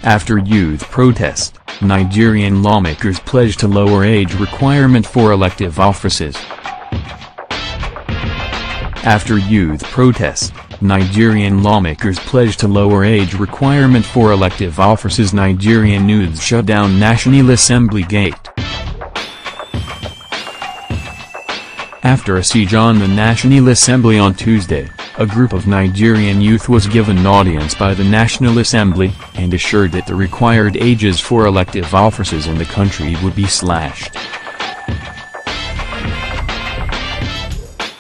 After youth protest, Nigerian lawmakers pledge to lower age requirement for elective offices. After youth protest, Nigerian lawmakers pledge to lower age requirement for elective offices. Nigerian youths shut down National Assembly gate. After a siege on the National Assembly on Tuesday, a group of Nigerian youth was given audience by the National Assembly, and assured that the required ages for elective offices in the country would be slashed.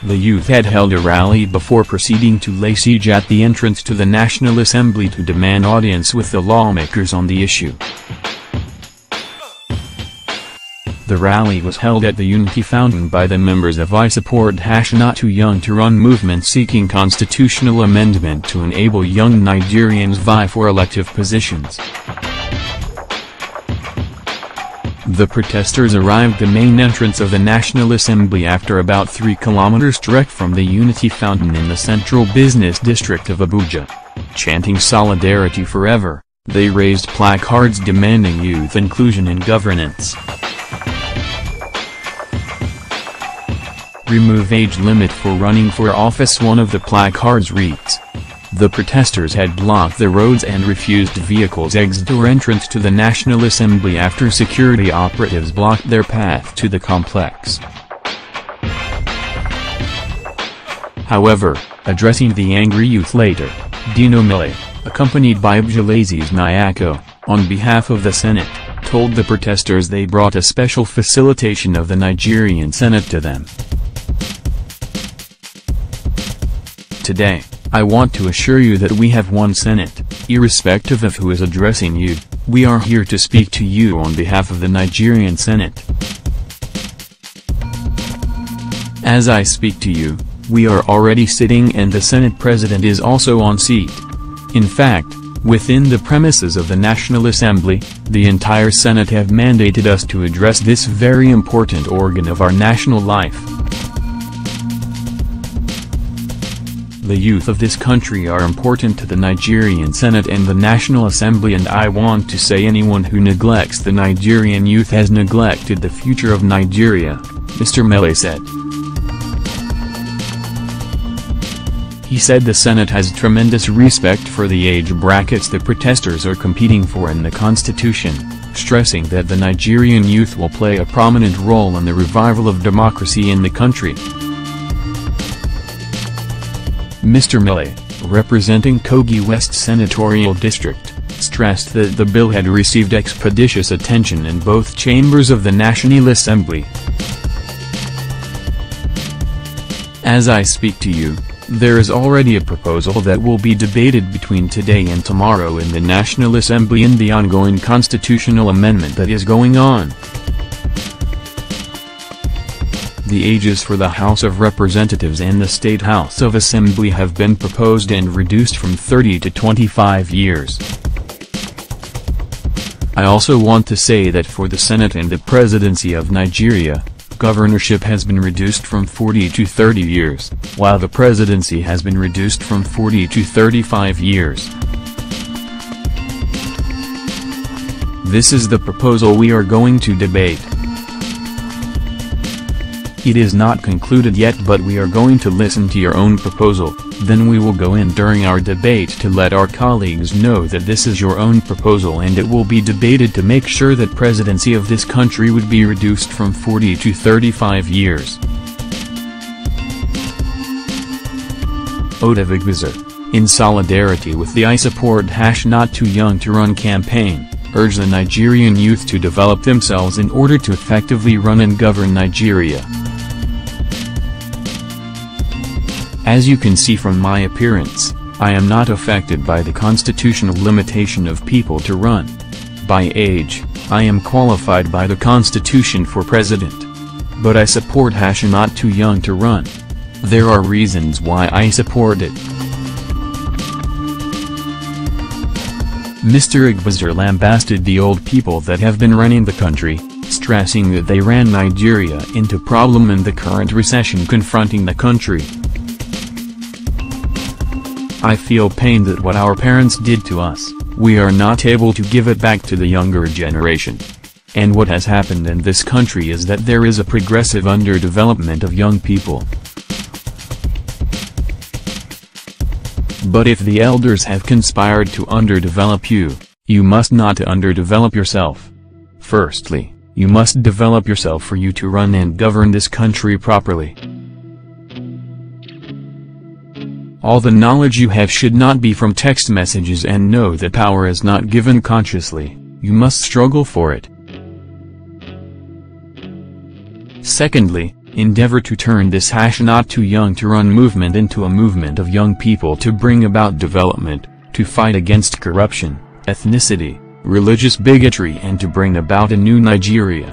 The youth had held a rally before proceeding to lay siege at the entrance to the National Assembly to demand audience with the lawmakers on the issue. The rally was held at the Unity Fountain by the members of I Support Not Too Young to Run movement seeking constitutional amendment to enable young Nigerians vie for elective positions. The protesters arrived at the main entrance of the National Assembly after about 3 kilometers trek from the Unity Fountain in the central business district of Abuja. Chanting "Solidarity Forever," they raised placards demanding youth inclusion in governance. Remove age limit for running for office. One of the placards reads. The protesters had blocked the roads and refused vehicles exit or entrance to the National Assembly after security operatives blocked their path to the complex. However, addressing the angry youth later, Dino Mele, accompanied by Abdulaziz Nyako, on behalf of the Senate, told the protesters they brought a special facilitation of the Nigerian Senate to them. Today, I want to assure you that we have one Senate, irrespective of who is addressing you. We are here to speak to you on behalf of the Nigerian Senate. As I speak to you, we are already sitting and the Senate President is also on seat. In fact, within the premises of the National Assembly, the entire Senate have mandated us to address this very important organ of our national life. The youth of this country are important to the Nigerian Senate and the National Assembly, and I want to say anyone who neglects the Nigerian youth has neglected the future of Nigeria, Mr. Mele said. He said the Senate has tremendous respect for the age brackets the protesters are competing for in the Constitution, stressing that the Nigerian youth will play a prominent role in the revival of democracy in the country. Mr. Mele, representing Kogi West Senatorial District, stressed that the bill had received expeditious attention in both chambers of the National Assembly. As I speak to you, there is already a proposal that will be debated between today and tomorrow in the National Assembly in the ongoing constitutional amendment that is going on. The ages for the House of Representatives and the State House of Assembly have been proposed and reduced from 30 to 25 years. I also want to say that for the Senate and the Presidency of Nigeria, governorship has been reduced from 40 to 30 years, while the presidency has been reduced from 40 to 35 years. This is the proposal we are going to debate. It is not concluded yet, but we are going to listen to your own proposal, then we will go in during our debate to let our colleagues know that this is your own proposal and it will be debated to make sure that presidency of this country would be reduced from 40 to 35 years. Ode of Igbizer, in solidarity with the I Support Not Too Young to Run campaign, urge the Nigerian youth to develop themselves in order to effectively run and govern Nigeria. As you can see from my appearance, I am not affected by the constitutional limitation of people to run. By age, I am qualified by the Constitution for president. But I support Not Too Young to Run. There are reasons why I support it. Mr. Igbizer lambasted the old people that have been running the country, stressing that they ran Nigeria into problem in the current recession confronting the country. I feel pain that what our parents did to us, We are not able to give it back to the younger generation. And what has happened in this country is that there is a progressive underdevelopment of young people. But if the elders have conspired to underdevelop you, you must not underdevelop yourself. Firstly, you must develop yourself for you to run and govern this country properly. All the knowledge you have should not be from text messages, and know that power is not given consciously, you must struggle for it. Secondly, endeavor to turn this not too young to run movement into a movement of young people to bring about development, to fight against corruption, ethnicity, religious bigotry, and to bring about a new Nigeria.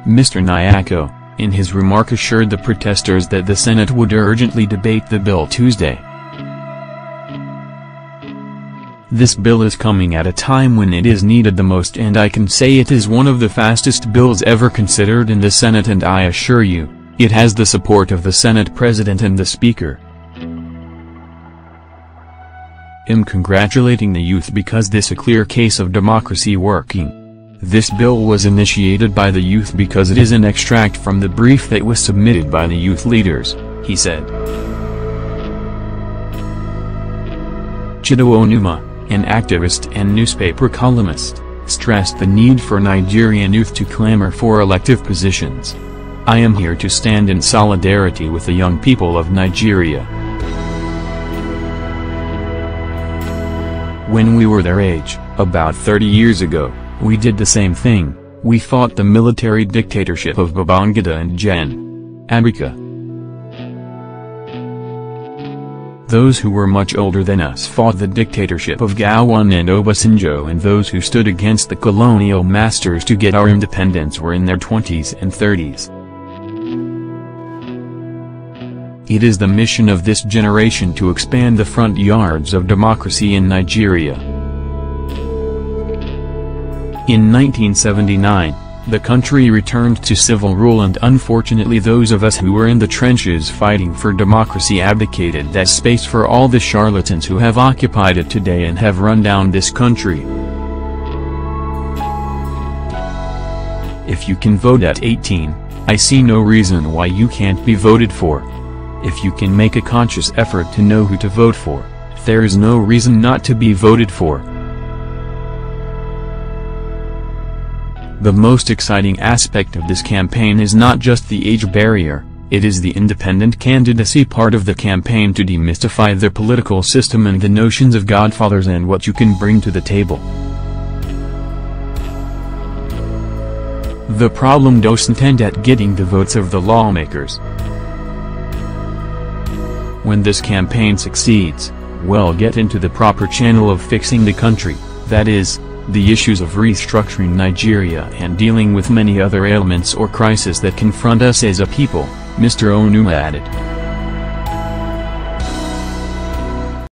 Mr. Nyako, in his remark, assured the protesters that the Senate would urgently debate the bill Tuesday. This bill is coming at a time when it is needed the most, and I can say it is one of the fastest bills ever considered in the Senate, and I assure you, it has the support of the Senate President and the Speaker. I'm congratulating the youth because this is a clear case of democracy working. This bill was initiated by the youth because it is an extract from the brief that was submitted by the youth leaders, he said. Chido Onuma, an activist and newspaper columnist, stressed the need for Nigerian youth to clamor for elective positions. I am here to stand in solidarity with the young people of Nigeria. When we were their age, about 30 years ago, we did the same thing. We fought the military dictatorship of Babangida and Gen. Abika. Those who were much older than us fought the dictatorship of Gowon and Obasanjo, and those who stood against the colonial masters to get our independence were in their 20s and 30s. It is the mission of this generation to expand the front yards of democracy in Nigeria. In 1979, the country returned to civil rule, and unfortunately those of us who were in the trenches fighting for democracy abdicated that space for all the charlatans who have occupied it today and have run down this country. If you can vote at 18, I see no reason why you can't be voted for. If you can make a conscious effort to know who to vote for, there is no reason not to be voted for. The most exciting aspect of this campaign is not just the age barrier, it is the independent candidacy part of the campaign to demystify the political system and the notions of godfathers and what you can bring to the table. The problem doesn't end at getting the votes of the lawmakers. When this campaign succeeds, we'll get into the proper channel of fixing the country, that is, the issues of restructuring Nigeria and dealing with many other ailments or crises that confront us as a people, Mr. Onuma added.